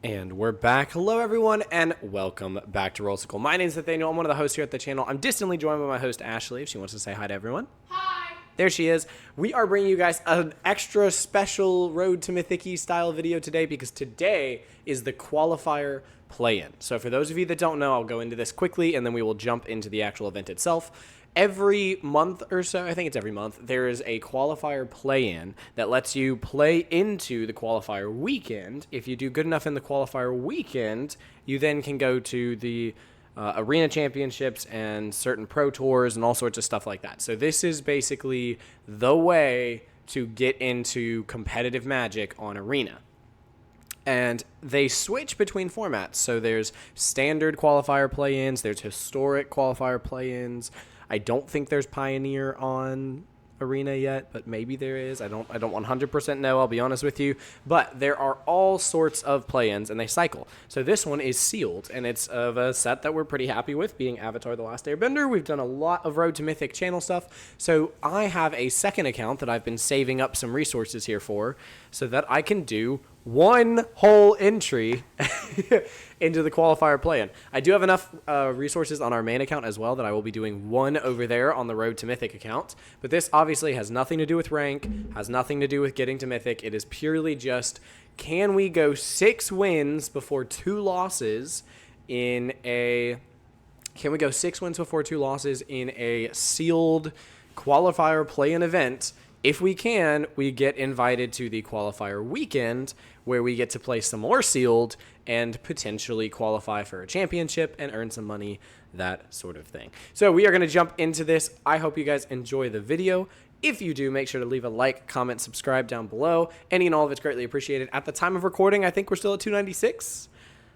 And we're back. Hello, everyone, and welcome back to Rollsicle. My name is Nathaniel. I'm one of the hosts here at the channel. I'm distantly joined by my host, Ashley, if she wants to say hi to everyone. Hi! There she is. We are bringing you guys an extra special Road to Mythic style video today because today is the Qualifier play-in. So for those of you that don't know, I'll go into this quickly, and then we will jump into the actual event itself. Every month or so, I think it's every month, there is a qualifier play-in that lets you play into the qualifier weekend. If you do good enough in the qualifier weekend, you then can go to the arena championships and certain pro tours and all sorts of stuff like that. So this is basically the way to get into competitive Magic on arena. And they switch between formats. So there's standard qualifier play-ins, there's historic qualifier play-ins. I don't think there's Pioneer on Arena yet, but maybe there is. I don't 100% know, I'll be honest with you. But there are all sorts of play-ins, and they cycle. So this one is sealed, and it's of a set that we're pretty happy with, being Avatar: The Last Airbender. We've done a lot of Road to Mythic channel stuff. So I have a second account that I've been saving up some resources here for so that I can do one whole entry into the qualifier play-in. I do have enough resources on our main account as well that I will be doing one over there on the Road to Mythic account. But this obviously has nothing to do with rank, has nothing to do with getting to Mythic. It is purely just, can we go 6 wins before 2 losses in a... Can we go 6 wins before 2 losses in a sealed qualifier play-in event? If we can, we get invited to the qualifier weekend where we get to play some more sealed and potentially qualify for a championship and earn some money, that sort of thing. So we are going to jump into this. I hope you guys enjoy the video. If you do, make sure to leave a like, comment, subscribe down below. Any and all of it's greatly appreciated. At the time of recording, I think we're still at 296.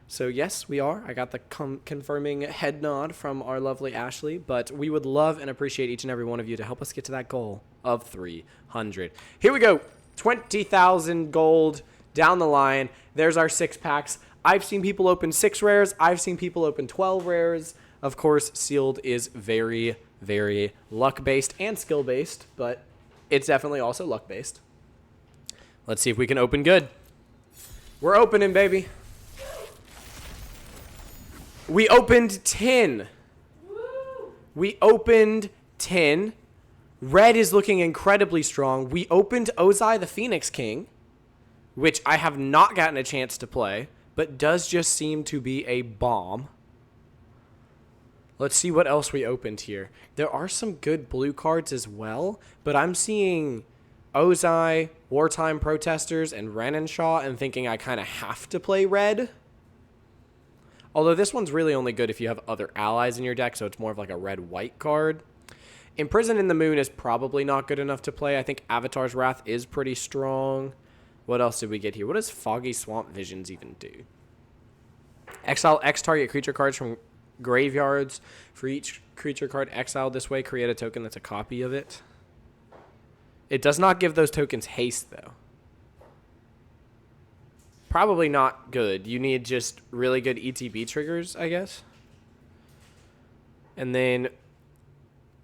So yes, we are. I got the confirming head nod from our lovely Ashley, but we would love and appreciate each and every one of you to help us get to that goal of 300. Here we go. 20,000 gold down the line. There's our 6 packs. I've seen people open 6 rares. I've seen people open 12 rares. Of course, sealed is very, very luck-based and skill-based, but it's definitely also luck-based. Let's see if we can open good. We're opening, baby. We opened 10. Woo! We opened 10. Red is looking incredibly strong. We opened Ozai the Phoenix King, which I have not gotten a chance to play, but does just seem to be a bomb. Let's see what else we opened here. There are some good blue cards as well, but I'm seeing Ozai, Wartime Protesters, and Renenshaw and thinking I kind of have to play red. Although this one's really only good if you have other allies in your deck, so it's more of like a red-white card. Imprison in the Moon is probably not good enough to play. I think Avatar's Wrath is pretty strong. What else did we get here? What does Foggy Swamp Visions even do? Exile X target creature cards from graveyards. For each creature card exiled this way, create a token that's a copy of it. It does not give those tokens haste, though. Probably not good. You need just really good ETB triggers, I guess. And then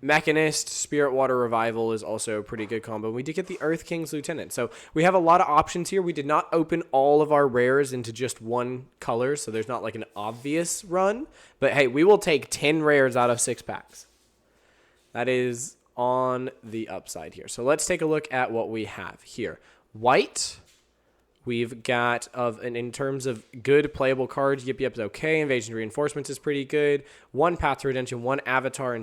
Mechanist, Spirit Water Revival is also a pretty good combo. We did get the Earth King's Lieutenant. So we have a lot of options here. We did not open all of our rares into just one color, so there's not like an obvious run. But hey, we will take 10 rares out of 6 packs. That is on the upside here. So let's take a look at what we have here. White. We've got, in terms of good playable cards, Yip Yip's okay. Invasion Reinforcements is pretty good. 1 Path to Redemption, 1 Avatar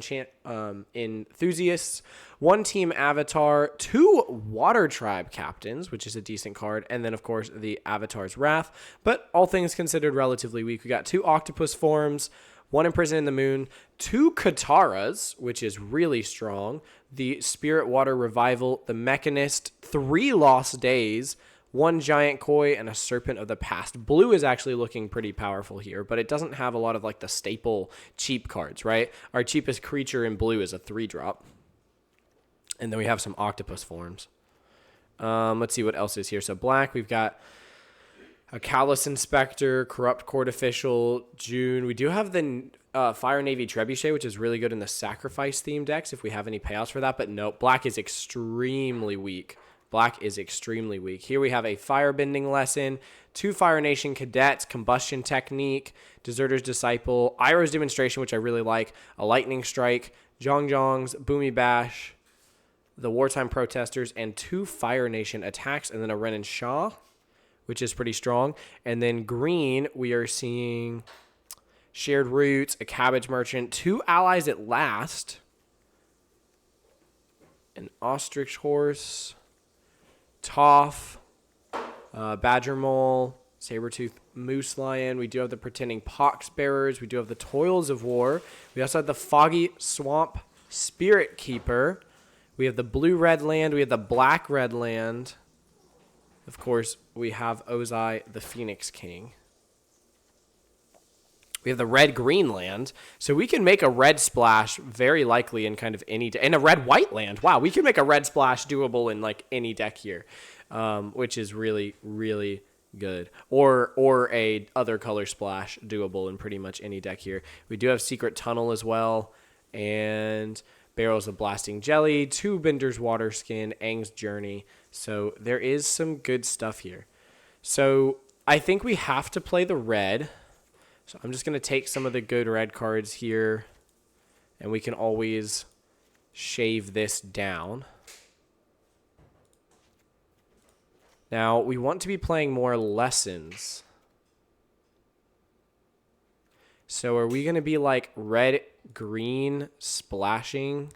Enthusiasts, 1 Team Avatar, 2 Water Tribe Captains, which is a decent card, and then, of course, the Avatar's Wrath. But all things considered relatively weak. We got 2 Octopus Forms, 1 Imprison in the Moon, 2 Kataras, which is really strong, the Spirit Water Revival, the Mechanist, 3 Lost Days, 1 Giant Koi, and a Serpent of the Past. Blue is actually looking pretty powerful here, but it doesn't have a lot of like the staple cheap cards, right? Our cheapest creature in blue is a 3-drop. And then we have some Octopus Forms. Let's see what else is here. So black, we've got a Callous Inspector, Corrupt Court Official, June. We do have the Fire Navy Trebuchet, which is really good in the Sacrifice theme decks if we have any payouts for that. But no, black is extremely weak Black is extremely weak. Here we have a firebending lesson, 2 Fire Nation cadets, combustion technique, Deserter's Disciple, Iroh's demonstration, which I really like, a lightning strike, Zhongzhong's Boomy Bash, the wartime protesters, and 2 Fire Nation attacks, and then a Ren and Shaw, which is pretty strong. And then green, we are seeing shared roots, a cabbage merchant, 2 allies at last, an ostrich horse, Toph, badger mole, saber-tooth moose lion. We do have the pretending pox bearers. We do have the toils of war. We also have the foggy swamp spirit keeper. We have the blue-red land. We have the black-red land. Of course, we have Ozai, the Phoenix King. We have the red-green land. So we can make a red splash very likely in kind of any and a red-white land. Wow, we can make a red splash doable in like any deck here, which is really, really good. Or a other color splash doable in pretty much any deck here. We do have Secret Tunnel as well, and Barrels of Blasting Jelly, 2 Bender's Water Skin, Aang's Journey. So there is some good stuff here. So I think we have to play the red. So I'm just going to take some of the good red cards here, and we can always shave this down. Now, we want to be playing more lessons. So are we going to be like red-green splashing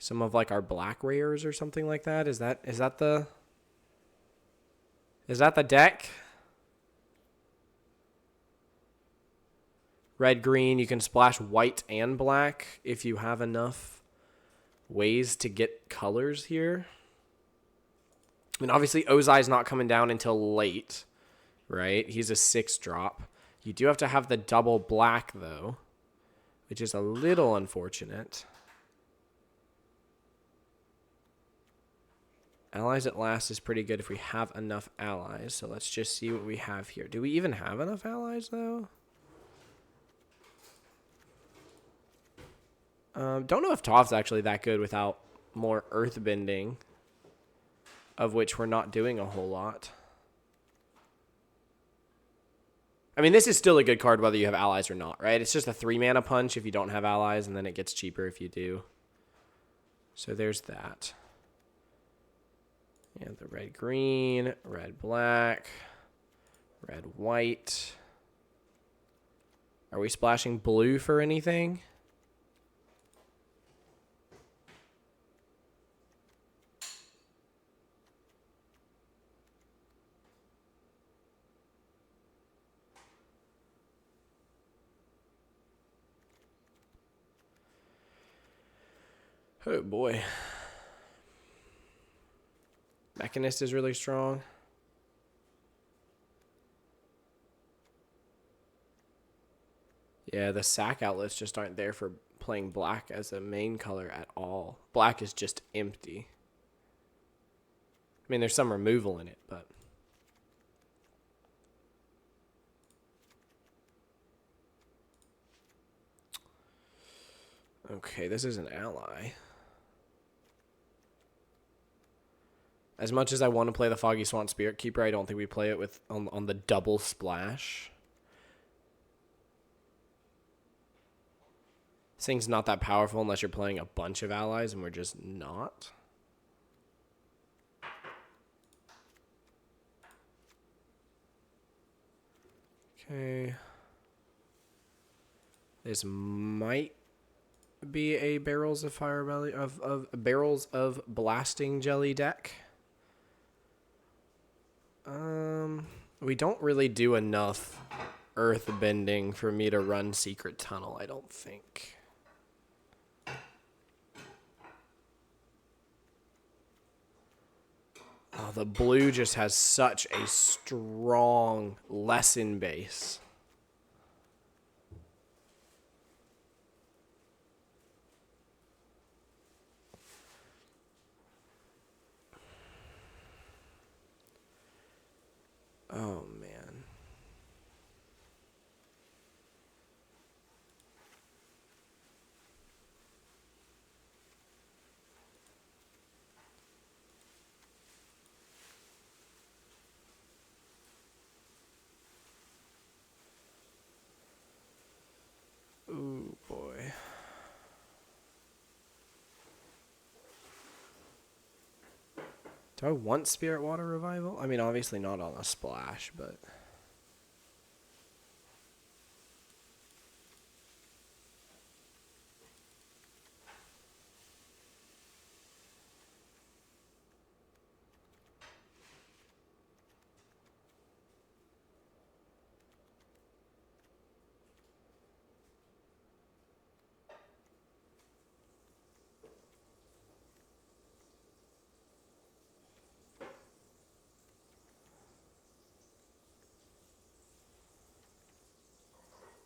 some of like our black rares or something like that? Is that the deck? Red, green, you can splash white and black if you have enough ways to get colors here. I mean, obviously, Ozai's not coming down until late, right? He's a 6-drop. You do have to have the double black, though, which is a little unfortunate. Allies at last is pretty good if we have enough allies. So let's just see what we have here. Do we even have enough allies, though? Don't know if Toph's actually that good without more earthbending, of which we're not doing a whole lot. I mean, this is still a good card whether you have allies or not, right? It's just a 3-mana punch if you don't have allies, and then it gets cheaper if you do. So there's that. Yeah, the red-green, red-black, red-white. Are we splashing blue for anything? Oh boy. Mechanist is really strong. Yeah, the sack outlets just aren't there for playing black as a main color at all. Black is just empty. I mean, there's some removal in it, but... Okay, this is an ally. As much as I want to play the Foggy Swamp Spirit Keeper, I don't think we play it with on the double splash. This thing's not that powerful unless you're playing a bunch of allies, and we're just not. Okay. This might be a Barrels of Fire Belly of Barrels of Blasting Jelly deck. We don't really do enough earth bending for me to run Secret Tunnel, I don't think. Oh, the blue just has such a strong lesson base. Oh, man. Do I want Spirit Water Revival? I mean, obviously not on a splash, but...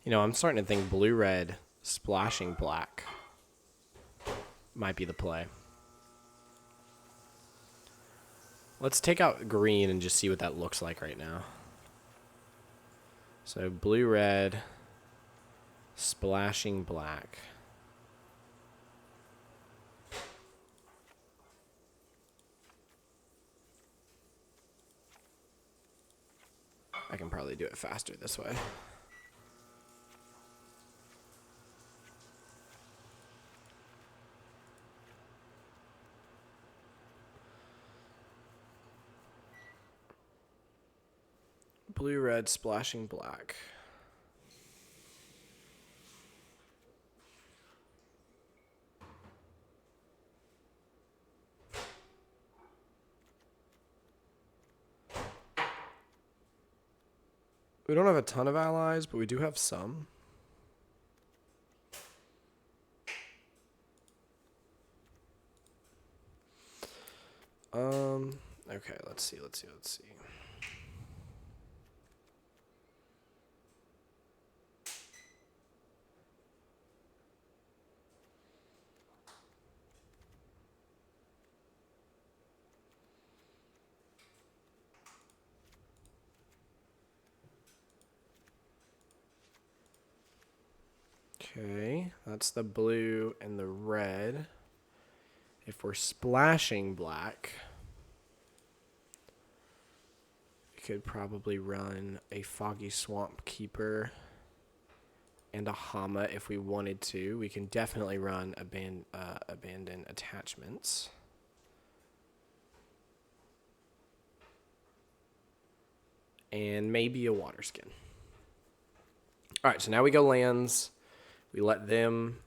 You know, I'm starting to think blue-red splashing black might be the play. Let's take out green and just see what that looks like right now. So blue-red splashing black. I can probably do it faster this way. Blue-red splashing black. We don't have a ton of allies, but we do have some. Okay, let's see. Okay, that's the blue and the red. If we're splashing black, we could probably run a Foggy Swamp Keeper and a Hama if we wanted to. We can definitely run Abandon Attachments. And maybe a Water Skin. All right, so now we go lands. We let them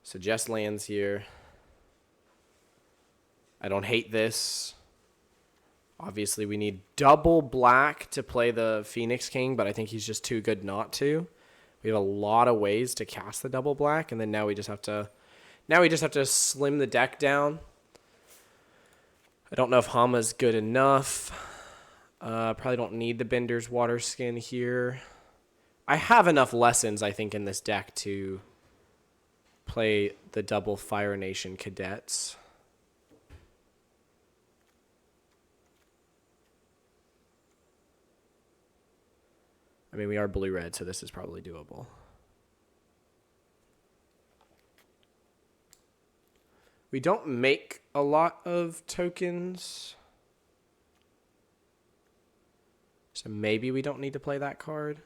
suggest lands here. I don't hate this. Obviously, we need double black to play the Phoenix King, but I think he's just too good not to. We have a lot of ways to cast the double black, and then now we just have to slim the deck down. I don't know if Hama's good enough. Probably don't need the Bender's Water Skin here. I have enough lessons, I think, in this deck to play the double Fire Nation Cadets. I mean, we are blue-red, so this is probably doable. We don't make a lot of tokens. So maybe we don't need to play that card.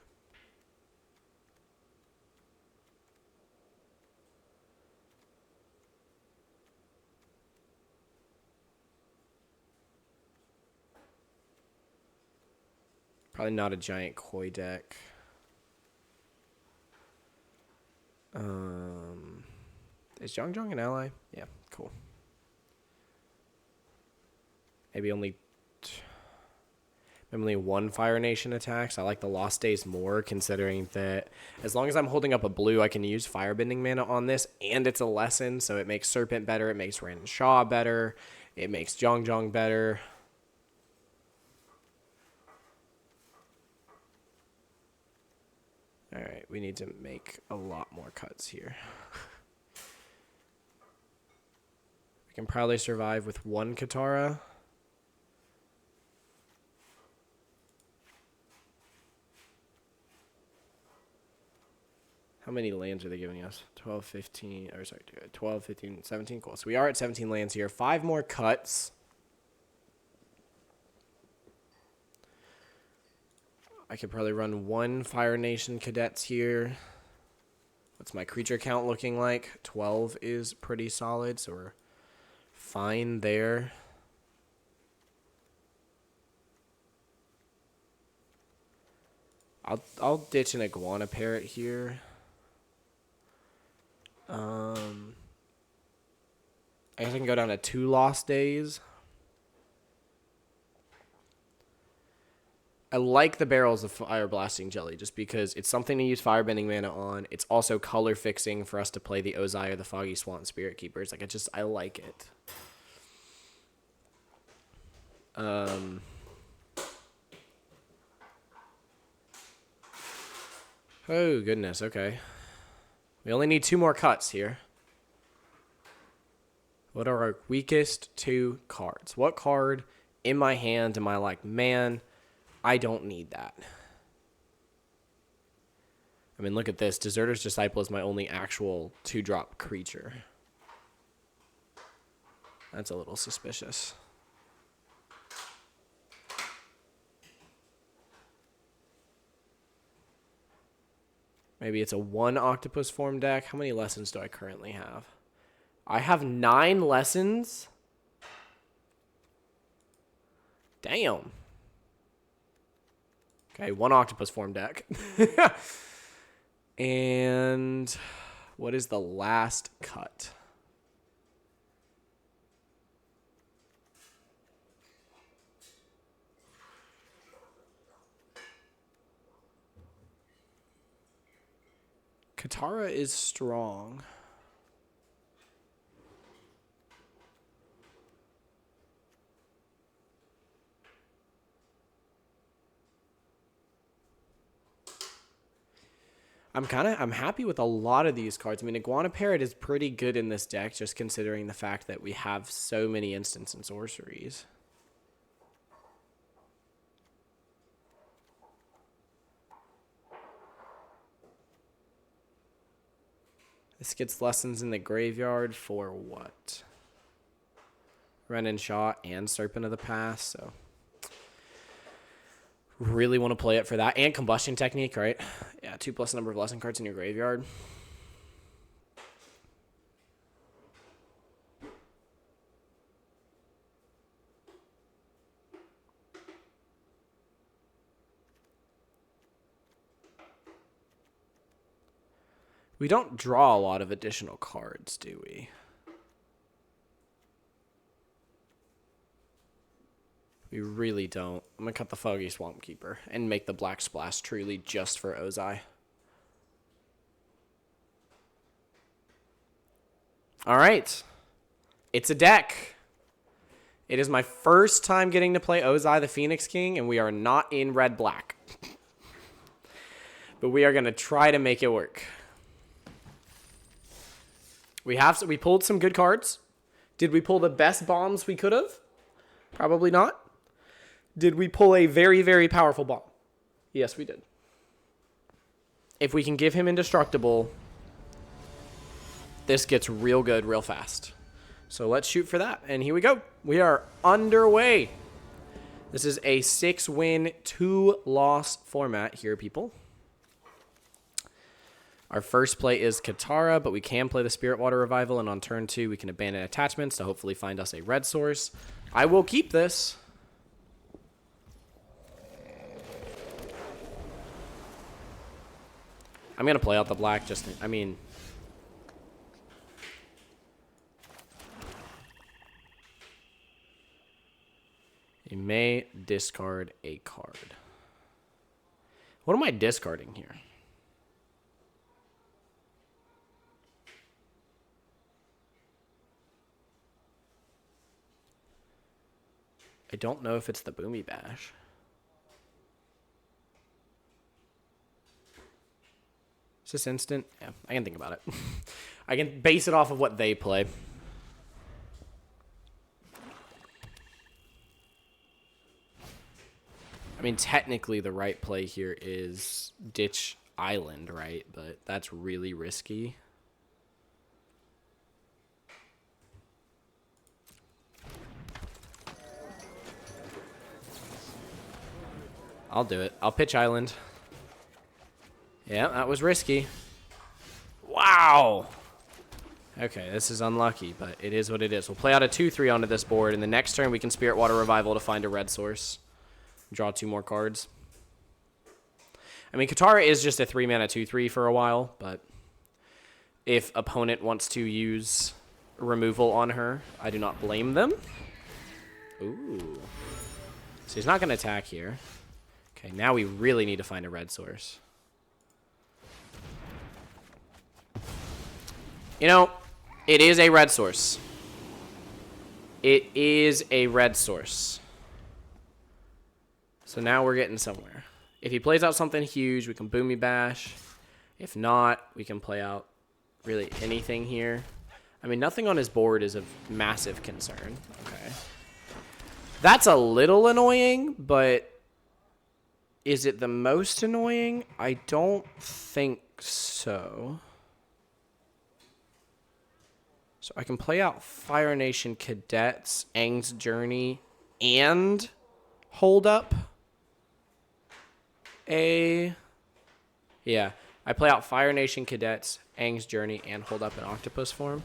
Probably not a giant koi deck. Is Zhong an ally? Yeah, cool. Maybe only one Fire Nation attacks. I like the Lost Days more, considering that as long as I'm holding up a blue, I can use Firebending mana on this, and it's a lesson, so it makes Serpent better, it makes Ran Shaw better, it makes Zhong better. Alright, we need to make a lot more cuts here. We can probably survive with one Katara. How many lands are they giving us? 12, 15, or sorry, 12, 15, 17. Cool. So we are at 17 lands here. 5 more cuts. I could probably run 1 Fire Nation Cadets here. What's my creature count looking like? 12 is pretty solid, so we're fine there. I'll ditch an iguana parrot here. I guess I can go down to 2 lost days. I like the barrels of fire blasting jelly just because it's something to use firebending mana on. It's also color fixing for us to play the Ozai or the Foggy Swamp Spirit Keepers. Like I like it. Oh goodness, okay. We only need 2 more cuts here. What are our weakest 2 cards? What card in my hand am I like, man, I don't need that? I mean, look at this. Deserter's Disciple is my only actual 2-drop creature. That's a little suspicious. Maybe it's a 1 octopus form deck. How many lessons do I currently have? I have 9 lessons. Damn. Okay, 1 octopus form deck. And what is the last cut? Katara is strong. I'm happy with a lot of these cards. I mean, Iguana Parrot is pretty good in this deck, just considering the fact that we have so many instants and sorceries. This gets lessons in the graveyard for what? Ren and Shot and Serpent of the Past, so really want to play it for that. And Combustion Technique, right? Yeah, 2+ number of lesson cards in your graveyard. We don't draw a lot of additional cards, do we? We really don't. I'm going to cut the Foggy Swamp Keeper and make the Black Splash truly just for Ozai. All right. It's a deck. It is my first time getting to play Ozai the Phoenix King, and we are not in red-black. But we are going to try to make it work. We pulled some good cards. Did we pull the best bombs we could have? Probably not. Did we pull a very, very powerful bomb? Yes, we did. If we can give him indestructible, this gets real good real fast. So let's shoot for that. And here we go. We are underway. This is a 6-win, 2-loss format here, people. Our first play is Katara, but we can play the Spirit Water Revival, and on turn 2, we can abandon attachments to hopefully find us a red source. I will keep this. I'm going to play out the black just, I mean... You may discard a card. What am I discarding here? I don't know if it's the Boomy Bash. Is this instant? Yeah, I can think about it. I can base it off of what they play. I mean, technically the right play here is ditch Island, right? But that's really risky. I'll do it. I'll pitch Island. Yeah, that was risky. Wow. Okay, this is unlucky, but it is what it is. We'll play out a 2-3 onto this board, and the next turn we can Spirit Water Revival to find a red source. Draw 2 more cards. I mean, Katara is just a 3-mana 2/3 for a while, but if opponent wants to use removal on her, I do not blame them. Ooh. So he's not going to attack here. Okay, now we really need to find a red source. You know, it is a red source. It is a red source. So now we're getting somewhere. If he plays out something huge, we can Boomy Bash. If not, we can play out really anything here. I mean, nothing on his board is of massive concern. Okay. That's a little annoying, but is it the most annoying? I don't think so. So I can play out Fire Nation Cadets, Aang's Journey, and hold up a... Yeah, I play out Fire Nation Cadets, Aang's Journey, and hold up an octopus form.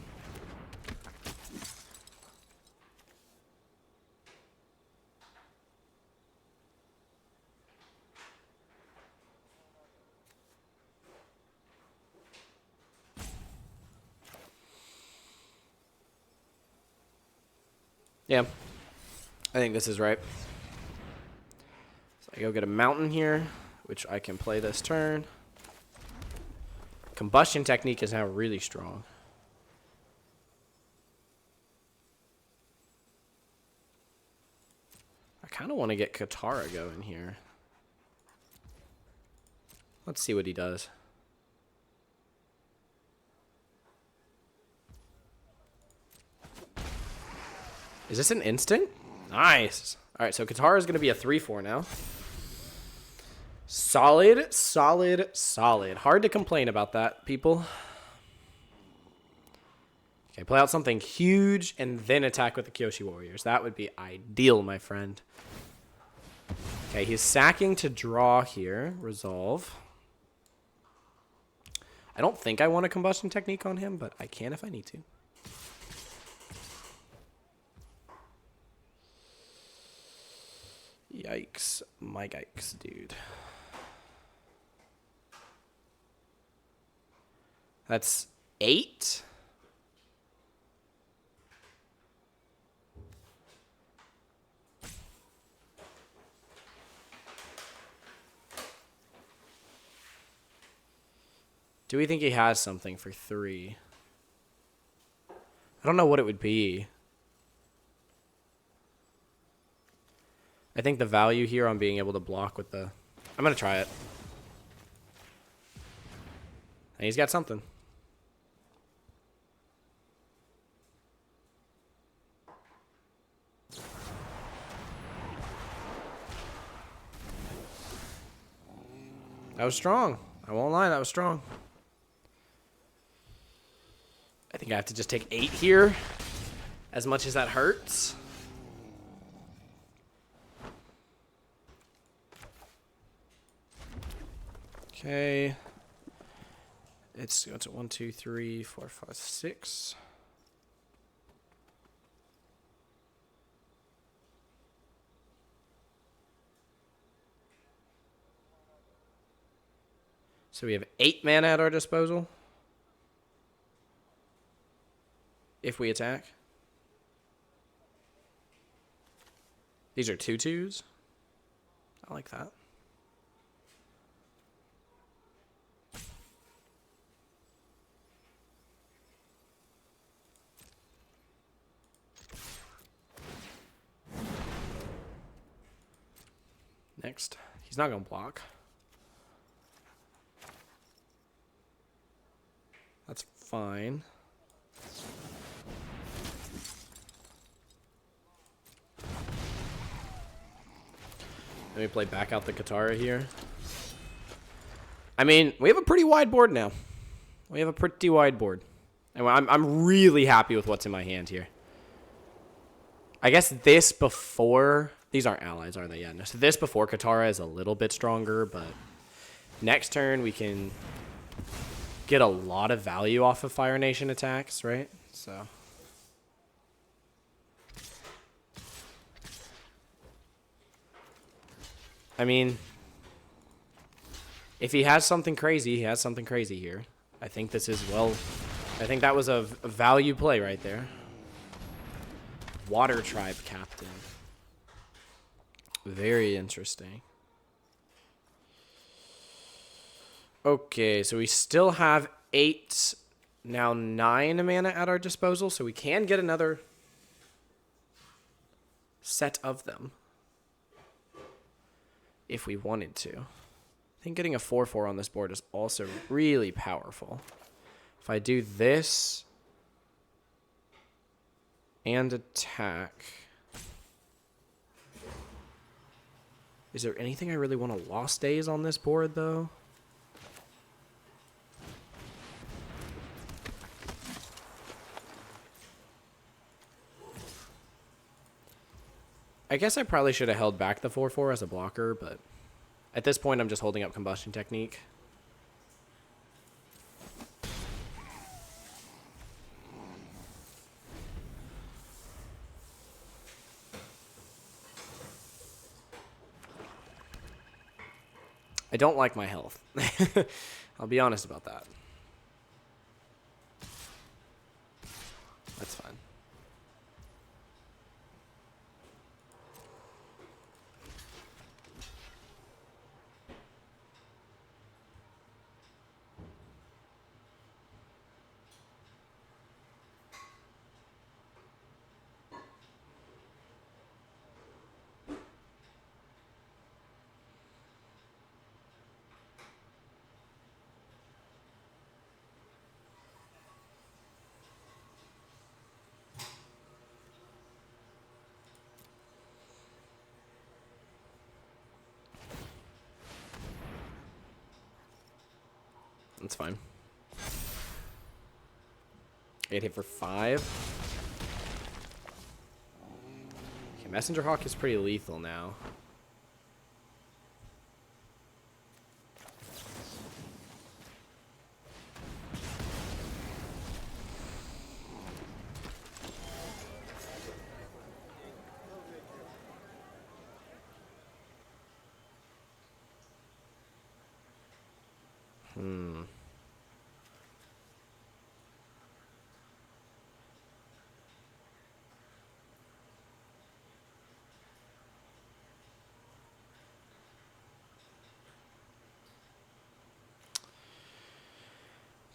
Yeah, I think this is right. So I go get a mountain here, which I can play this turn. Combustion Technique is now really strong. I kind of want to get Katara going here. Let's see what he does. Is this an instant? Nice. All right, so Katara is going to be a 3/4 now. Solid, solid, solid. Hard to complain about that, people. Okay, play out something huge and then attack with the Kyoshi Warriors. That would be ideal, my friend. Okay, he's sacking to draw here. Resolve. I don't think I want a Combustion Technique on him, but I can if I need to. Yikes. My yikes, dude. That's 8. Do we think he has something for 3? I don't know what it would be. I think the value here on being able to block with the... I'm going to try it. And he's got something. That was strong. I won't lie, that was strong. I think I have to just take 8 here, as much as that hurts. Okay. It's 1, 2, 3, 4, 5, 6. So we have 8 mana at our disposal. If we attack. These are 2/2s. I like that. Next. He's not going to block. That's fine. Let me play back out the Katara here. I mean, we have a pretty wide board now. We have a pretty wide board. And I'm really happy with what's in my hand here. I guess this before... These aren't allies, are they? Yeah, no. So this before Katara is a little bit stronger, but next turn we can get a lot of value off of Fire Nation attacks, right? So... I mean, If he has something crazy, he has something crazy here. I think this is, well, I think that was a value play right there. Water Tribe Captain. Very interesting. Okay, so we still have 8, now 9 mana at our disposal, so we can get another set of them if we wanted to. I think getting a 4/4 on this board is also really powerful. If I do this and attack, is there anything I really want to Lost Days on this board, though? I guess I probably should have held back the 4/4 as a blocker, but at this point I'm just holding up Combustion Technique. I don't like my health. I'll be honest about that. That's fine. That's fine. 8 hit for 5. Okay, Messenger Hawk is pretty lethal now.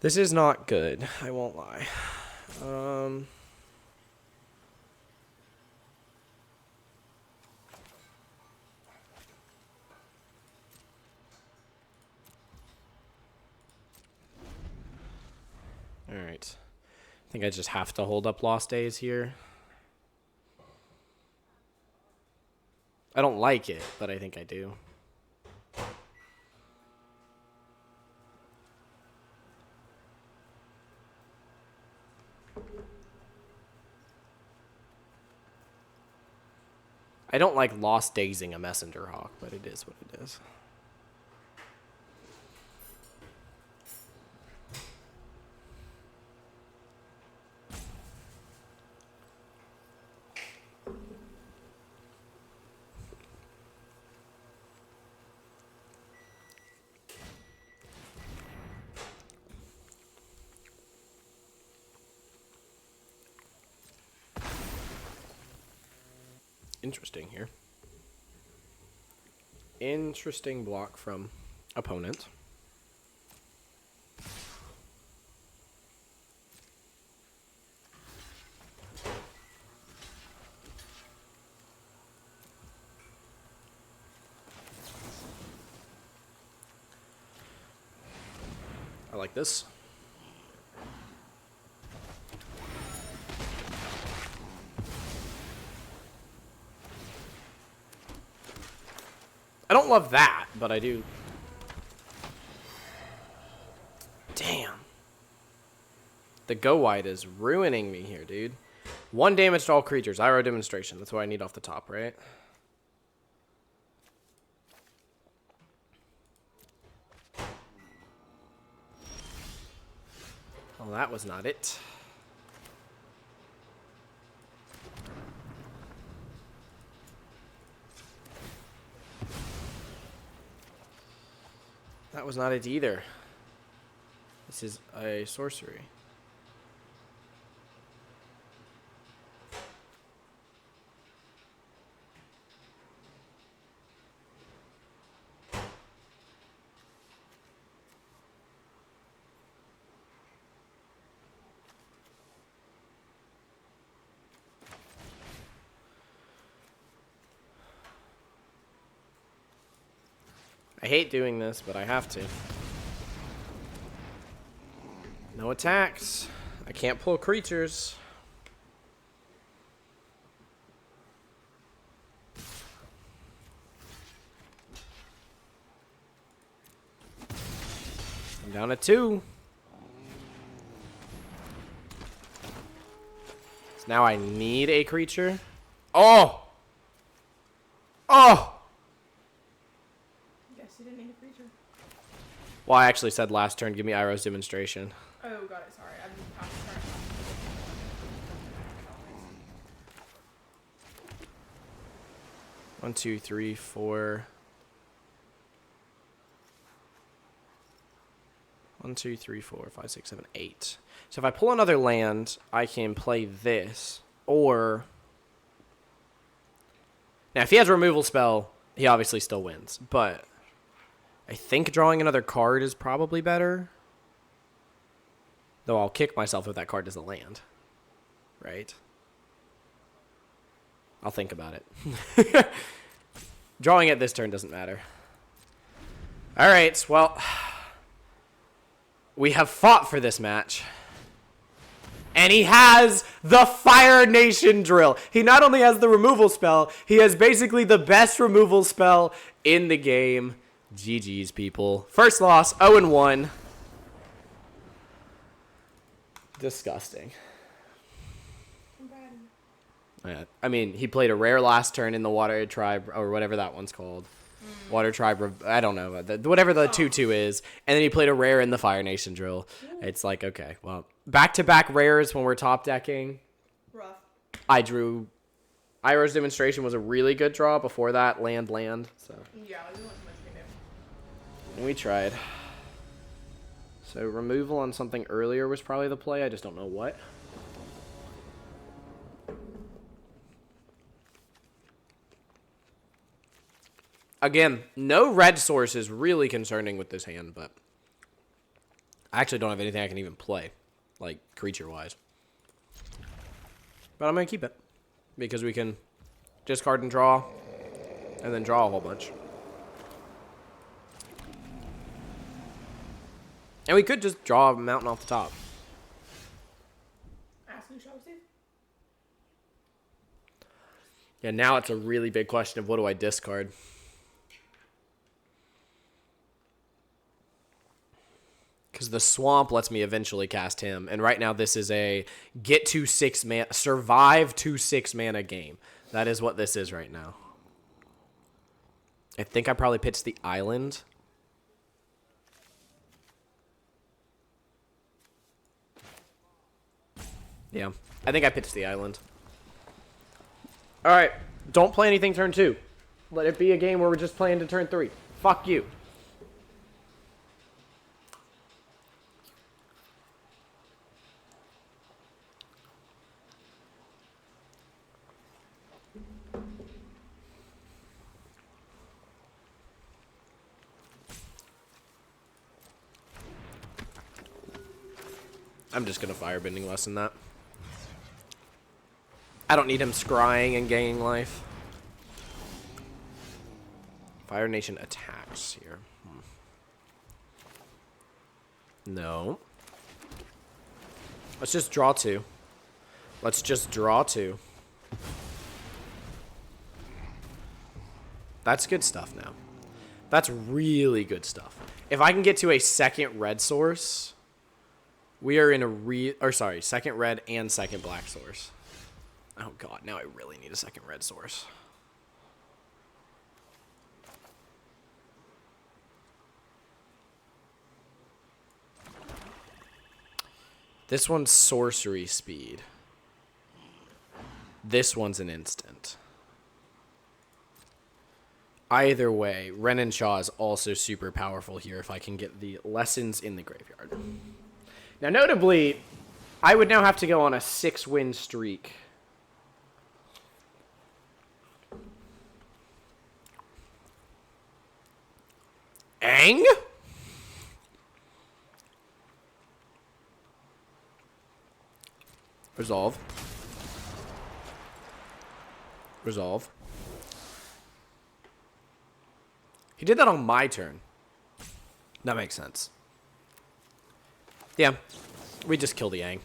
This is not good, I won't lie. Alright. I think I just have to hold up Lost Days here. I don't like it, but I think I do. I don't like Lost Daysing a Messenger Hawk, but it is what it is. Interesting here. Interesting block from opponent. I like this. I don't love that, but I do. Damn. The go wide is ruining me here, dude. 1 damage to all creatures. IRO demonstration. That's what I need off the top, right? Well, that was not it. That was not it either. This is a sorcery. I hate doing this, but I have to. No attacks. I can't pull creatures. I'm down to 2. So now I need a creature. Oh! Oh! Yes, you didn't need a creature. Well, I actually said last turn, give me Iroh's demonstration. Oh, got it. Sorry. I'm past turn. 1, 2, 3, 4. 1, 2, 3, 4, 5, 6, 7, 8. So if I pull another land, I can play this. Or... Now, if he has a removal spell, he obviously still wins. But I think drawing another card is probably better. Though I'll kick myself if that card doesn't land. Right? I'll think about it. Drawing it this turn doesn't matter. Alright, well... We have fought for this match. And he has the Fire Nation Drill. He not only has the removal spell, he has basically the best removal spell in the game. GG's, people. First loss, 0-1. Disgusting. Yeah, I mean, he played a rare last turn in the Water Tribe, or whatever that one's called. Water Tribe, I don't know, whatever the 2/2 is. And then he played a rare in the Fire Nation Drill. It's like, okay, well, back-to-back rares when we're top decking. Rough. I drew... Iroh's Demonstration was a really good draw. Before that, land. So Yeah, we want too much to do. we tried. So removal on something earlier was probably the play. I just don't know what. Again, no red source is really concerning with this hand, but I actually don't have anything I can even play, like creature-wise. But I'm going to keep it because we can discard and draw, and then draw a whole bunch. And we could just draw a mountain off the top. Ask who shall receive. Yeah, now it's a really big question of what do I discard? Because the swamp lets me eventually cast him. And right now this is a get to 6 mana, survive to 6 mana game. That is what this is right now. I think I probably pitched the island. Yeah, I think I pitched the island. All right, don't play anything turn 2. Let it be a game where we're just playing to turn 3. Fuck you. I'm just going to Firebending Lesson that. I don't need him scrying and gaining life. Fire Nation attacks here. No. Let's just draw 2. Let's just draw 2. That's good stuff now. That's really good stuff. If I can get to a second red source, we are in a second red and second black source. Oh god, now I really need a second red source. This one's sorcery speed. This one's an instant. Either way, Ren and Shaw is also super powerful here if I can get the lessons in the graveyard. Now, notably, I would now have to go on a 6-win streak. Ang? Resolve. Resolve. He did that on my turn. That makes sense. Yeah. We just kill the Yang.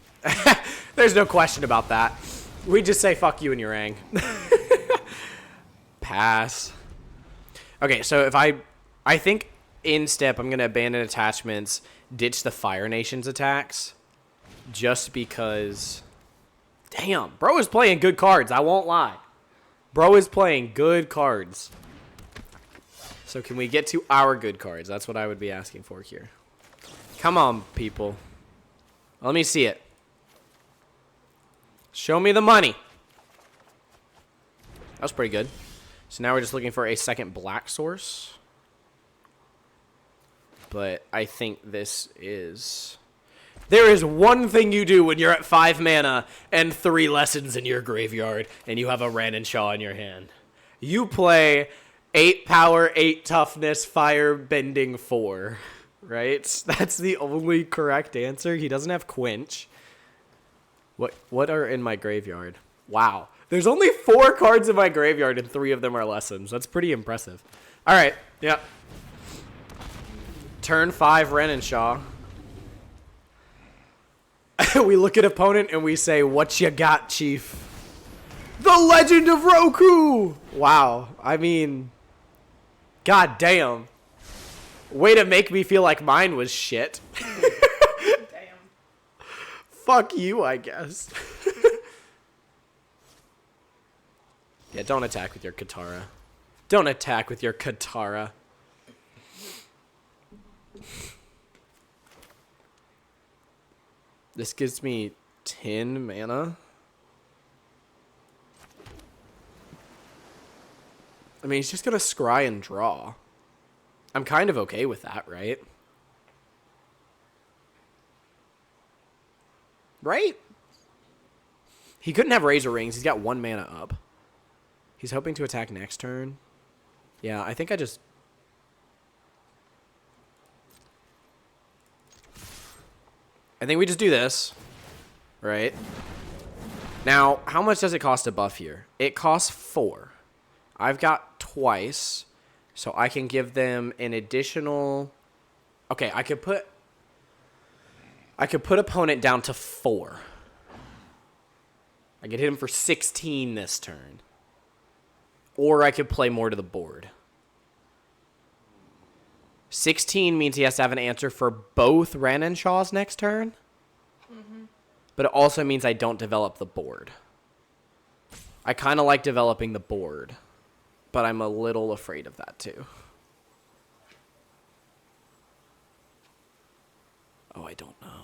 There's no question about that. We just say fuck you and your Yang. Pass. Okay, so if I think in step I'm going to abandon attachments, ditch the Fire Nation's attacks. Just because... Damn, bro is playing good cards. I won't lie. Bro is playing good cards. So can we get to our good cards? That's what I would be asking for here. Come on, people. Let me see it. Show me the money. That was pretty good. So now we're just looking for a second black source. But I think this is... There is one thing you do when you're at 5 mana and 3 lessons in your graveyard and you have a Ren and Shaw in your hand. You play 8 power, 8 toughness, fire bending 4. Right? That's the only correct answer. He doesn't have Quench. What are in my graveyard? Wow. There's only 4 cards in my graveyard and 3 of them are lessons. That's pretty impressive. All right. Yeah. Turn 5 Ren and Shaw. We look at opponent and we say, what you got, Chief? The Legend of Roku! Wow. I mean, god damn. Way to make me feel like mine was shit. Damn. Fuck you, I guess. Yeah, don't attack with your Katara. Don't attack with your Katara. This gives me 10 mana. I mean, he's just going to scry and draw. I'm kind of okay with that, right? Right? He couldn't have Razor Rings. He's got 1 mana up. He's hoping to attack next turn. Yeah, I think I just... I think we just do this, right? Now, how much does it cost to buff here? It costs 4. I've got twice, so I can give them an additional... Okay, I could put opponent down to 4. I could hit him for 16 this turn. Or I could play more to the board. 16 means he has to have an answer for both Ren and Shaw's next turn. Mm-hmm. But it also means I don't develop the board. I kind of like developing the board. But I'm a little afraid of that too. Oh, I don't know.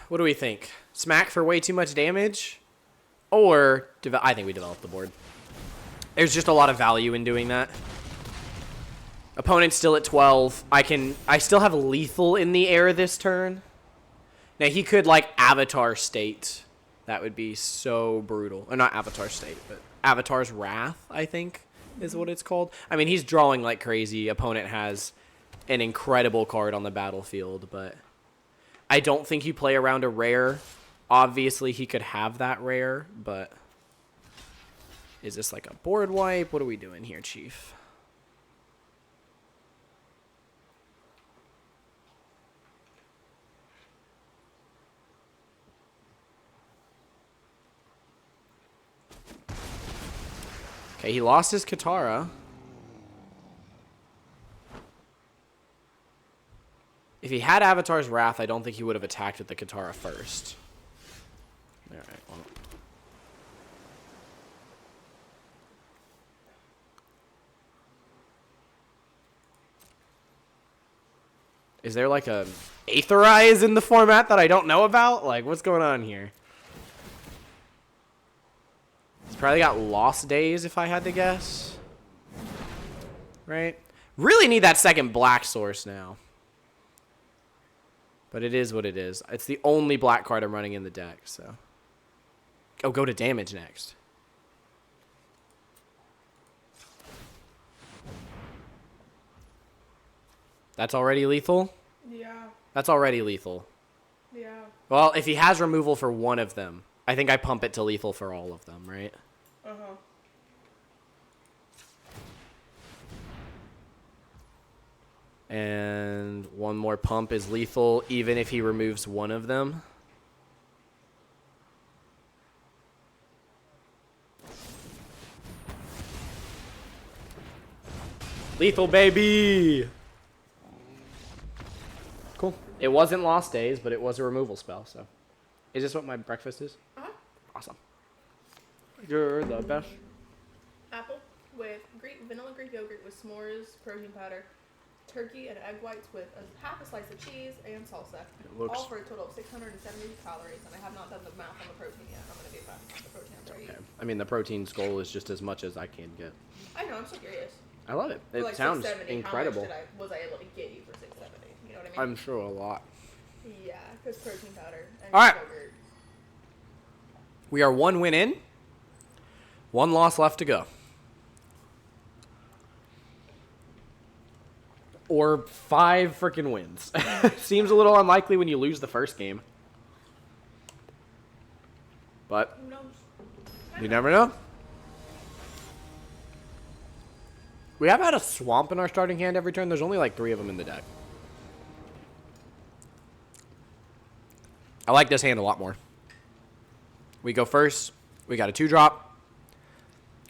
What do we think? Smack for way too much damage? Or, I think we develop the board. There's just a lot of value in doing that. Opponent's still at 12. I still have lethal in the air this turn. Now, he could, like, Avatar State. That would be so brutal. Or not Avatar State, but Avatar's Wrath, I think, is what it's called. I mean, he's drawing like crazy. Opponent has an incredible card on the battlefield, but... I don't think you play around a rare. Obviously, he could have that rare, but... Is this like a board wipe? What are we doing here, Chief? Okay, he lost his Katara. If he had Avatar's Wrath, I don't think he would have attacked with the Katara first. Alright, well. Is there like a Aetherize in the format that I don't know about? Like, what's going on here? He's probably got Lost Days if I had to guess. Right? Really need that second black source now. But it is what it is. It's the only black card I'm running in the deck, so. Oh, go to damage next. That's already lethal? Yeah. That's already lethal. Yeah. Well, if he has removal for one of them, I think I pump it to lethal for all of them, right? Uh-huh. And one more pump is lethal even if he removes one of them. Lethal, baby! Cool. It wasn't Lost Days, but it was a removal spell, so. Is this what my breakfast is? Uh-huh. Awesome. You're the best. Apple with vanilla Greek yogurt with s'mores, protein powder, turkey and egg whites with half a slice of cheese and salsa. Looks... All for a total of 670 calories, and I have not done the math on the protein yet. I'm going to do that on the protein I'm going to eat. I mean, the protein's goal is just as much as I can get. I know, I'm so curious. I love it. It like sounds 670, incredible. How much was I able to get you for 670? You know what I mean? I'm sure a lot. Yeah, because protein powder and all right. yogurt. We are 1 win in. 1 loss left to go. Or 5 freaking wins. Seems a little unlikely when you lose the first game. But Who knows? you never know. We have had a swamp in our starting hand every turn. There's only like 3 of them in the deck. I like this hand a lot more. We go first. We got a 2-drop.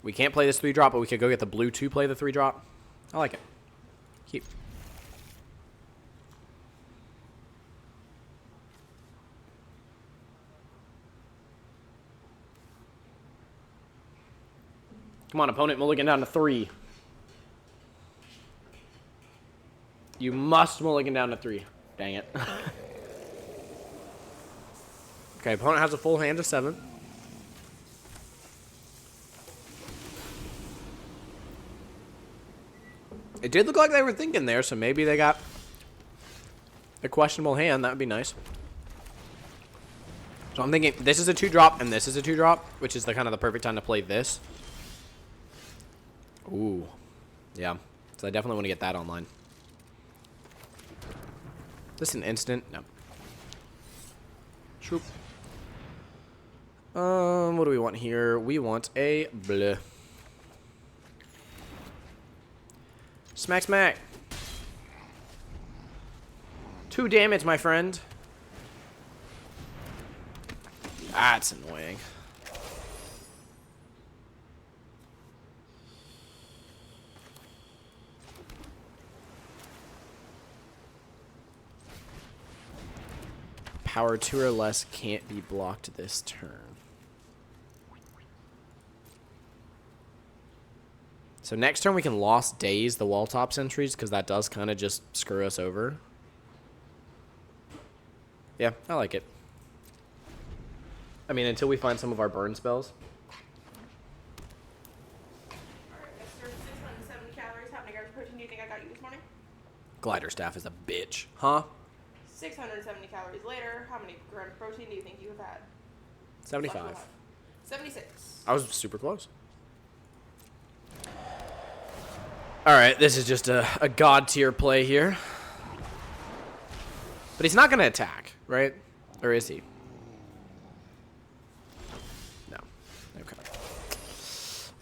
We can't play this 3-drop, but we could go get the blue to play the 3-drop. I like it. Keep. Come on, opponent. Mulligan down to 3. You must mulligan down to 3. Dang it. Okay, opponent has a full hand of 7. It did look like they were thinking there, so maybe they got a questionable hand. That would be nice. So I'm thinking this is a 2-drop and this is a 2-drop, which is the kind of the perfect time to play this. Ooh. Yeah. So I definitely want to get that online. This an instant? No. Shoop. What do we want here? We want a bleh. Smack, smack. 2 damage, my friend. That's annoying. Power 2 or less can't be blocked this turn. So next turn we can Lost Days the wall top sentries because that does kind of just screw us over. Yeah, I like it. I mean, until we find some of our burn spells. Alright, Esther, 670 calories. How many grams of protein do you think I got you this morning? Glider Staff is a bitch. Huh? 670 calories later, how many grams of protein do you think you have had? 75. 76. I was super close. Alright, this is just a god tier play here. But he's not going to attack, right? Or is he? No. Okay.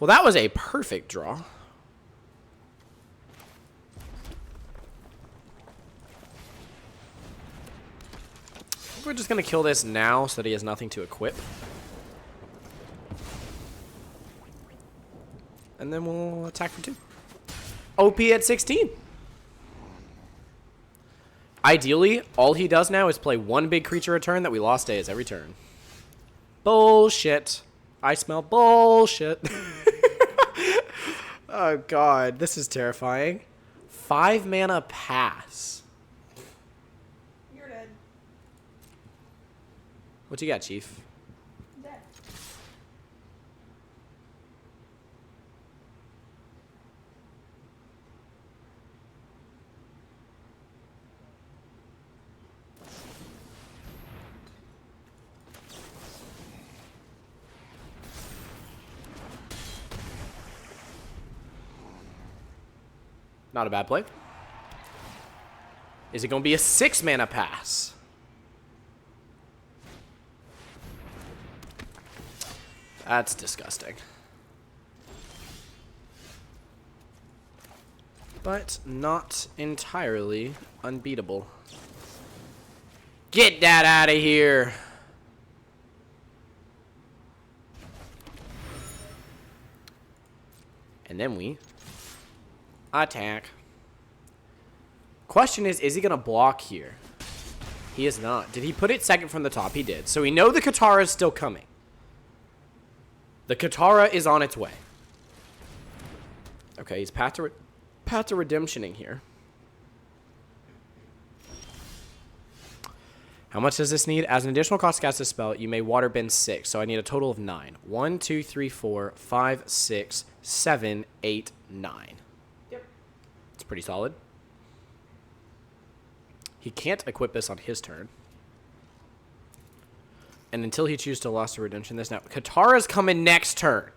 Well, that was a perfect draw. We're just going to kill this now so that he has nothing to equip. And then we'll attack for 2. OP at 16. Ideally, all he does now is play 1 big creature a turn that we Lost Days every turn. Bullshit. I smell bullshit. Oh, God. This is terrifying. 5 mana pass. What you got, Chief? Dead. Not a bad play. Is it going to be a 6-mana pass? That's disgusting. But not entirely unbeatable. Get that out of here. And then we attack. Question is he going to block here? He is not. Did he put it second from the top? He did. So we know the Katara is still coming. The Katara is on its way. Okay, he's path to redemptioning here. How much does this need? As an additional cost to cast a spell, you may waterbend 6. So I need a total of 9. 1, 2, 3, 4, 5, 6, 7, 8, 9. Yep. It's pretty solid. He can't equip this on his turn. And until he chooses to Lost to Redemption this now. Katara's coming next turn.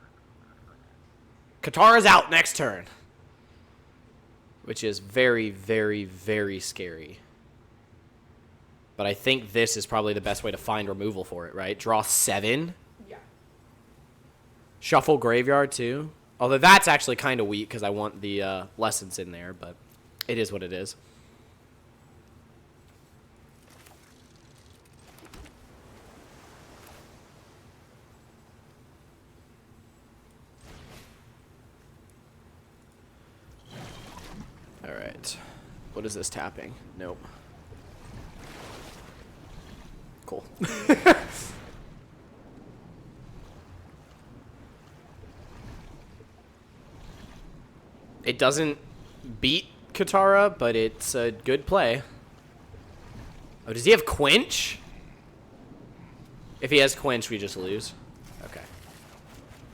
Katara's out next turn. Which is very, very, very scary. But I think this is probably the best way to find removal for it, right? Draw 7. Yeah. Shuffle Graveyard too. Although that's actually kind of weak because I want the lessons in there. But it is what it is. Alright. What is this tapping? Nope. Cool. It doesn't beat Katara, but it's a good play. Oh, does he have Quench? If he has Quench, we just lose. Okay.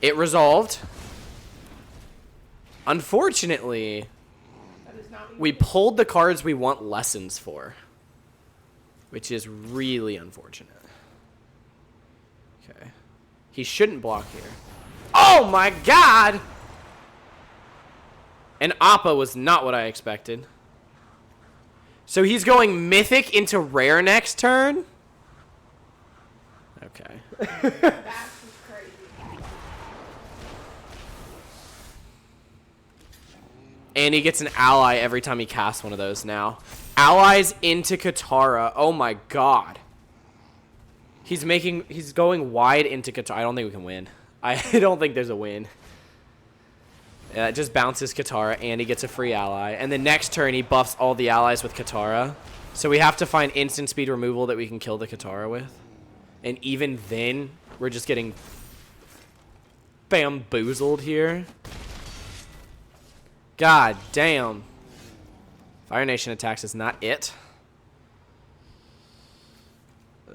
It resolved. Unfortunately, we pulled the cards we want lessons for, which is really unfortunate. Okay. He shouldn't block here. Oh my god! And Appa was not what I expected. So he's going Mythic into Rare next turn? Okay. That's just crazy. And he gets an ally every time he casts one of those now. Allies into Katara. Oh my god. He's going wide into Katara. I don't think we can win. I don't think there's a win. Yeah, it just bounces Katara and he gets a free ally. And the next turn he buffs all the allies with Katara. So we have to find instant speed removal that we can kill the Katara with. And even then, we're just getting bamboozled here. God damn. Fire Nation attacks is not it. Oh,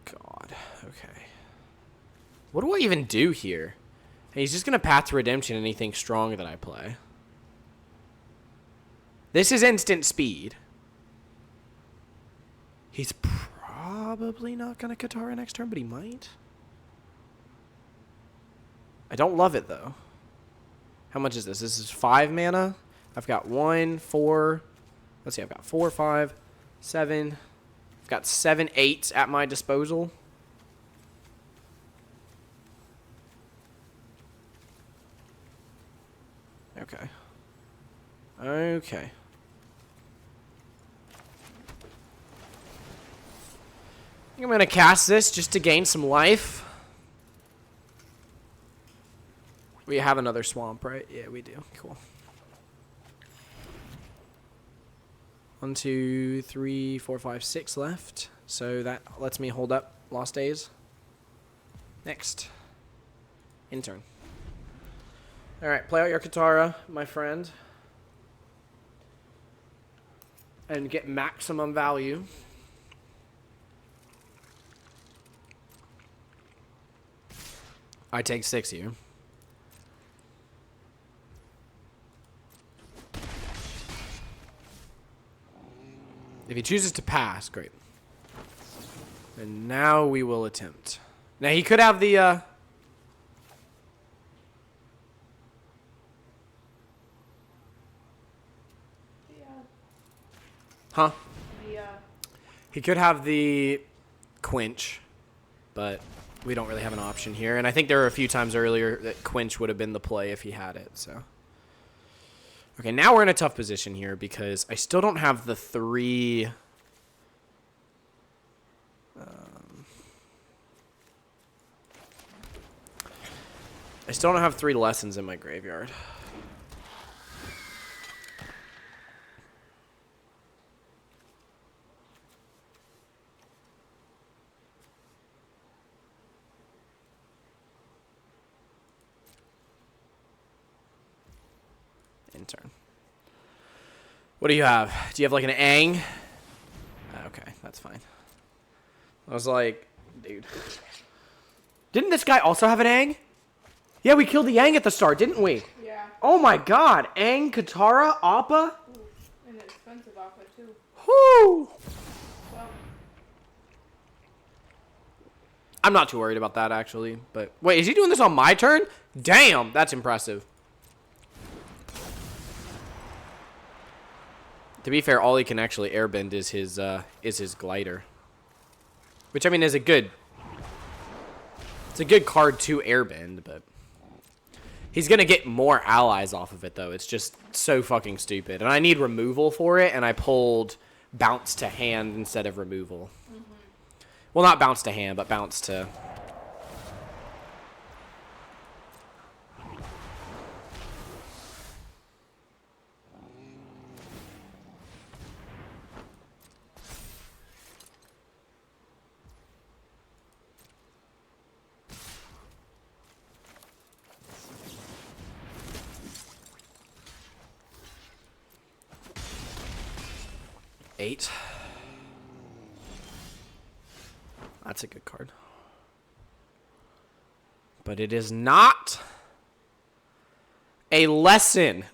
God. Okay. What do I even do here? Hey, he's just going to Path to Redemption anything strong that I play. This is instant speed. He's probably not going to Katara next turn, but he might. I don't love it, though. How much is this? This is 5 mana. I've got 1, 4. Let's see. I've got 4, 5, 7. I've got 7 8s at my disposal. Okay. Okay. I think I'm going to cast this just to gain some life. We have another swamp, right? Yeah, we do. Cool. 1, 2, 3, 4, 5, 6 left. So that lets me hold up Lost Days. Next. Intern. Alright, play out your Katara, my friend. And get maximum value. I take 6 here. If he chooses to pass, great. And now we will attempt. Now he could have the Yeah. huh? The He could have the quench, but we don't really have an option here. And I think there were a few times earlier that quench would have been the play if he had it. So, okay, now we're in a tough position here because I still don't have the 3. I still don't have 3 lessons in my graveyard. Turn. What do you have? Do you have like an Aang? Okay, that's fine. I was like, dude. Didn't this guy also have an Aang? Yeah, we killed the Aang at the start, didn't we? yeah. Oh my god. Aang, Katara, Appa? Ooh, and an expensive offer too. Whoo! Well, I'm not too worried about that actually. But wait, is he doing this on my turn? Damn, that's impressive. To be fair, all he can actually airbend is his glider. Which I mean is a good. It's a good card to airbend, but he's gonna get more allies off of it though. It's just so fucking stupid. And I need removal for it, and I pulled bounce to hand instead of removal. Mm-hmm. Well, not bounce to hand, but bounce to. Eight. That's a good card. But it is not a lesson.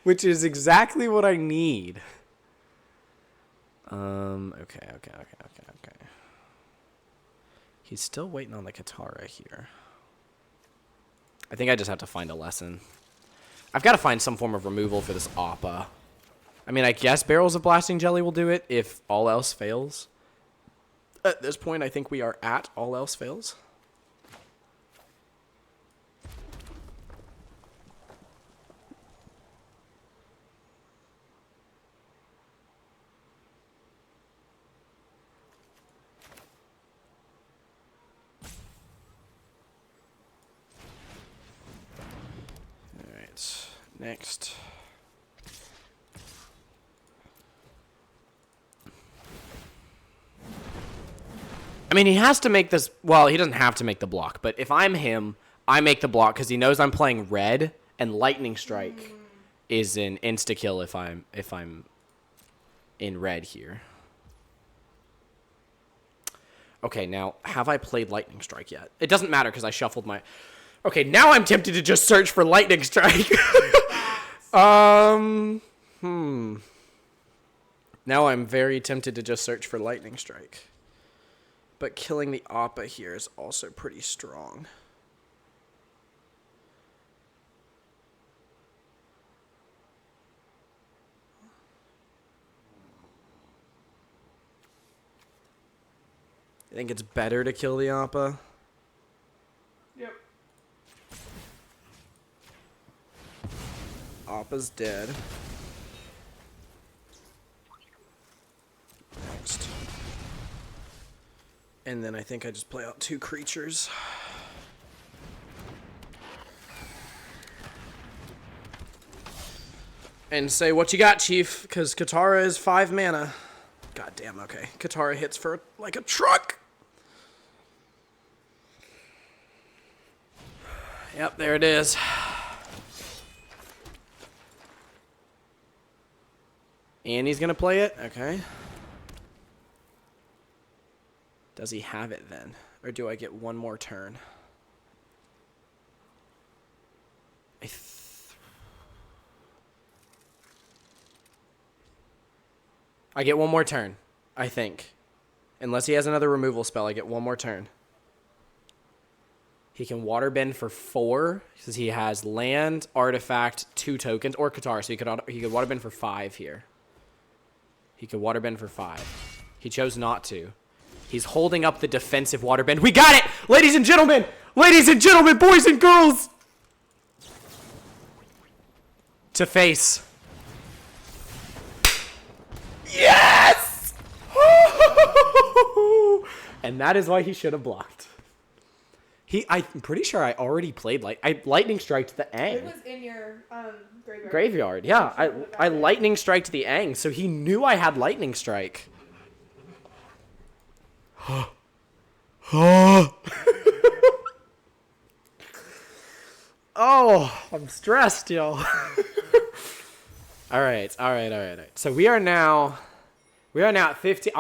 Which is exactly what I need. Okay. He's still waiting on the Katara here. I think I just have to find a lesson. I've got to find some form of removal for this Appa. I mean, I guess Barrels of Blasting Jelly will do it if all else fails. At this point, I think we are at all else fails. All right, next. I mean, he has to make this. Well, he doesn't have to make the block, but if I'm him, I make the block because he knows I'm playing red, and Lightning Strike is an insta kill if I'm in red here. Okay, now have I played Lightning Strike yet? It doesn't matter because I shuffled my. Okay, now I'm tempted to just search for Lightning Strike. Now I'm very tempted to just search for Lightning Strike. But killing the Appa here is also pretty strong. I think it's better to kill the Appa. yep. Appa's dead. Next. And then I think I just play out 2 creatures. And say, what you got, Chief? Because Katara is 5 mana. God damn, okay. Katara hits for like a truck. Yep, there it is. And he's going to play it? Okay. Does he have it then? Or do I get one more turn? I get one more turn, I think. Unless he has another removal spell, I get one more turn. He can waterbend for 4 because he has land, artifact, 2 tokens, or Qatar. So he could waterbend for 5 here. He could waterbend for 5. He chose not to. He's holding up the defensive waterbend. We got it! Ladies and gentlemen! Ladies and gentlemen, boys and girls! To face. Yes! And that is why he should have blocked. I'm pretty sure I already played lightning striked the Aang. It was in your graveyard. Graveyard, yeah. I lightning striked the Aang, so he knew I had lightning strike. Oh, I'm stressed, yo. All right. So we are now at 50.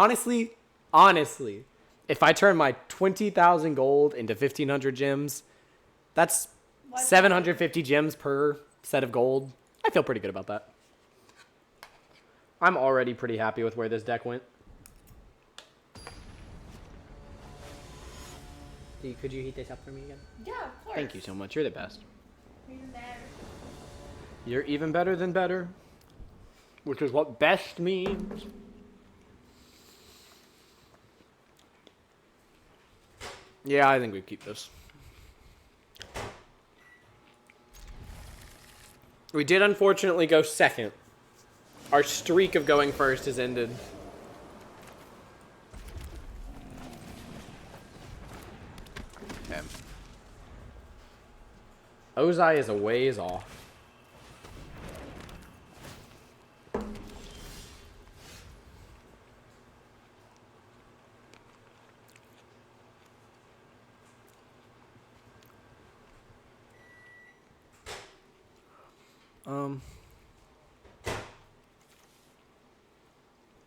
Honestly, if I turn my 20,000 gold into 1,500 gems, that's 750 gems per set of gold. I feel pretty good about that. I'm already pretty happy with where this deck went. Could you heat this up for me again? Yeah, of course. Thank you so much. You're the best. Even better. You're even better than better, which is what best means. Yeah, I think we keep this. We did unfortunately go second. Our streak of going first has ended. Okay. Ozai is a ways off.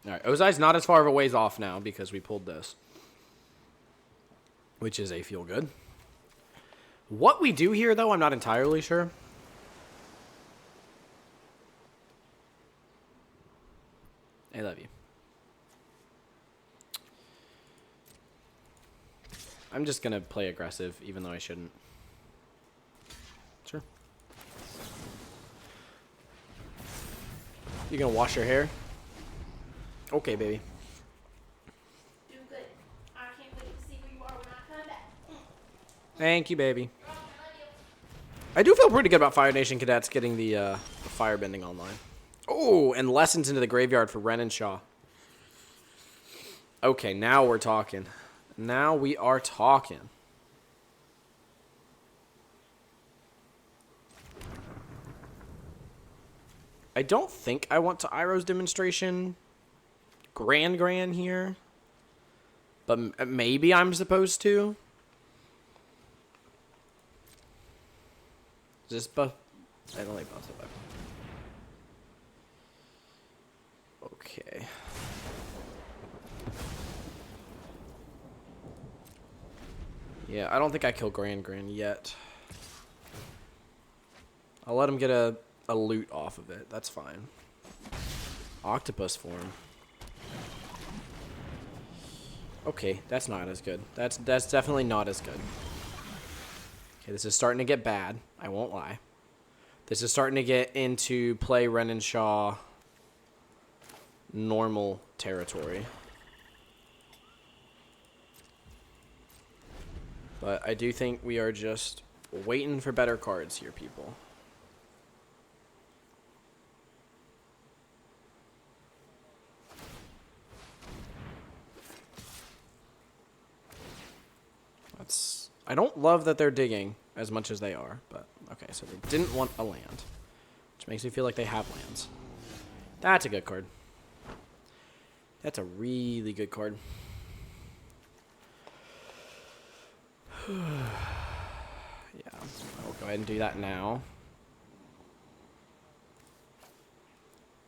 Alright, Ozai's not as far of a ways off now because we pulled this. Which is a feel good. What we do here, though, I'm not entirely sure. I love you. I'm just gonna play aggressive, even though I shouldn't. Sure. You gonna wash your hair? Okay, baby. Do good. I can't wait to see where you are when I come back. Thank you, baby. I do feel pretty good about Fire Nation cadets getting the firebending online. Oh, and lessons into the graveyard for Ren and Shaw. Okay, now we're talking. Now we are talking. I don't think I want to Iroh's demonstration Grand here. But maybe I'm supposed to. Is this buff? I don't like buffs. Okay. Yeah, I don't think I kill Grand yet. I'll let him get a loot off of it. That's fine. Octopus form. Okay, that's not as good. That's definitely not as good. Okay, this is starting to get bad. I won't lie. This is starting to get into play Ren and Shaw normal territory. But I do think we are just waiting for better cards here, people. I don't love that they're digging as much as they are, but okay, so they didn't want a land, which makes me feel like they have lands. That's a good card. That's a really good card. Yeah, I'll go ahead and do that now.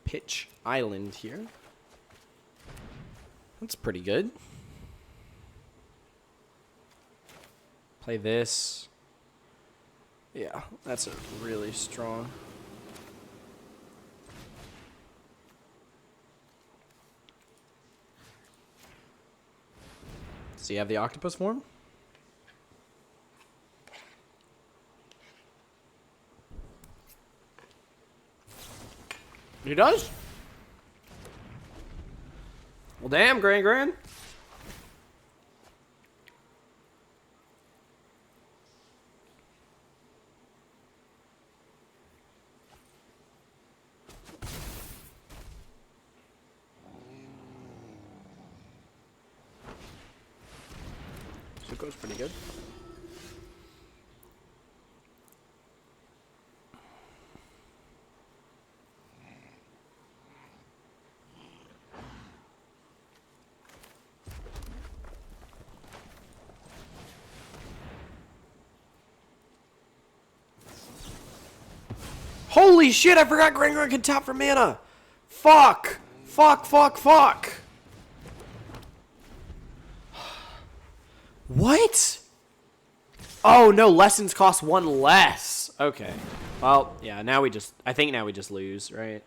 Pitch Island here. That's pretty good. Play this. Yeah, that's a really strong. Does he have the octopus form? He does? Well, damn, Gran. Zuko's pretty good. Holy shit, I forgot Gran can tap for mana. Fuck. What? Oh, no, lessons cost 1 less. Okay. Well, yeah, I think now we just lose, right?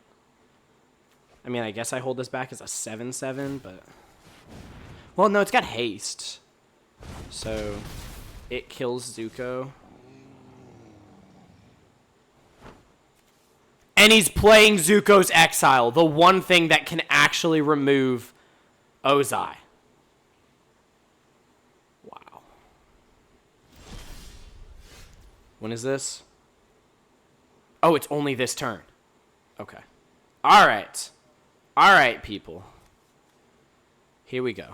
I mean, I guess I hold this back as a 7/7, but... Well, no, it's got haste. So, it kills Zuko. And he's playing Zuko's Exile, the one thing that can actually remove Ozai. Wow. When is this? Oh, it's only this turn. Okay. All right. All right, people. Here we go.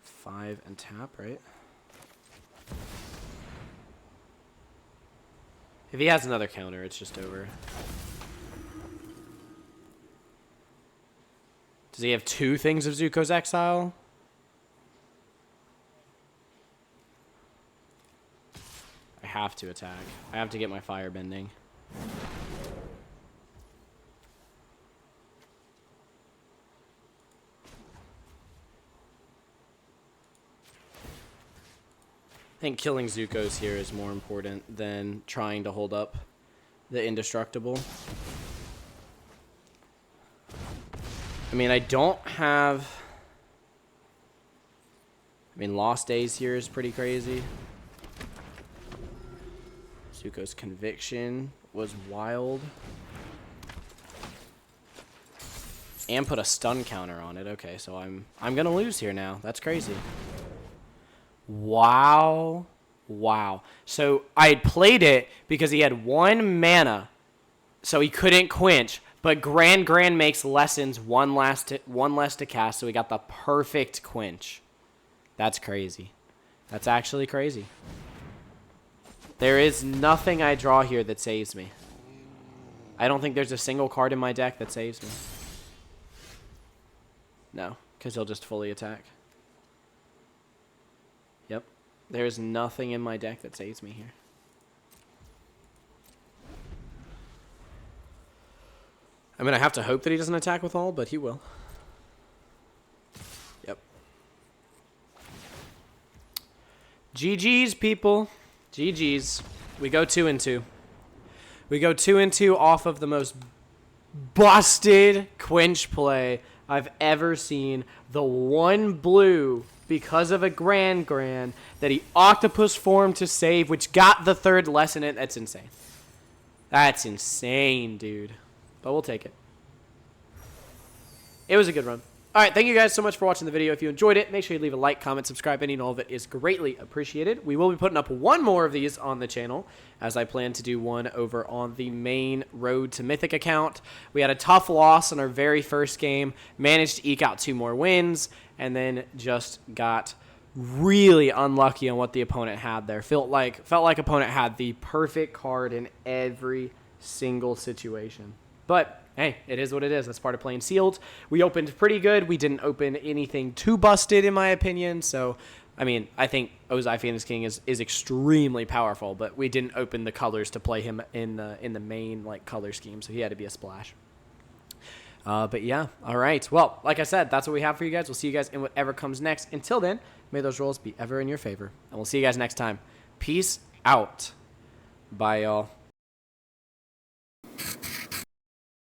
Five and tap, right? If he has another counter, it's just over. Does he have 2 things of Zuko's Exile? I have to attack. I have to get my fire bending. I think killing Zuko's here is more important than trying to hold up the indestructible. I mean, I don't have... I mean, Lost Days here is pretty crazy. Zuko's Conviction was wild. And put a stun counter on it. Okay, so I'm gonna lose here now. That's crazy. Wow. So I had played it because he had 1 mana, so he couldn't quench. But Gran makes lessons one less to cast, so we got the perfect quench. That's crazy. That's actually crazy. There is nothing I draw here that saves me. I don't think there's a single card in my deck that saves me. No, because he'll just fully attack. Yep. There's nothing in my deck that saves me here. I mean, I have to hope that he doesn't attack with all, but he will. Yep. GG's, people. GG's. We go 2-2. We go 2-2 off of the most busted quench play I've ever seen. The 1 blue, because of a Gran, that he octopus formed to save, which got the 3rd lesson in. That's insane. That's insane, dude. But we'll take it. It was a good run. All right, thank you guys so much for watching the video. If you enjoyed it, make sure you leave a like, comment, subscribe. Any and all of it is greatly appreciated. We will be putting up 1 more of these on the channel, as I plan to do one over on the main Road to Mythic account. We had a tough loss in our very first game, managed to eke out 2 more wins, and then just got really unlucky on what the opponent had there. Felt like opponent had the perfect card in every single situation. But hey, it is what it is. That's part of playing sealed. We opened pretty good. We didn't open anything too busted, in my opinion. So, I mean, I think Ozai Phoenix King is extremely powerful, but we didn't open the colors to play him in the main like color scheme. So he had to be a splash. But yeah, all right. Well, like I said, that's what we have for you guys. We'll see you guys in whatever comes next. Until then, may those rolls be ever in your favor, and we'll see you guys next time. Peace out. Bye, y'all.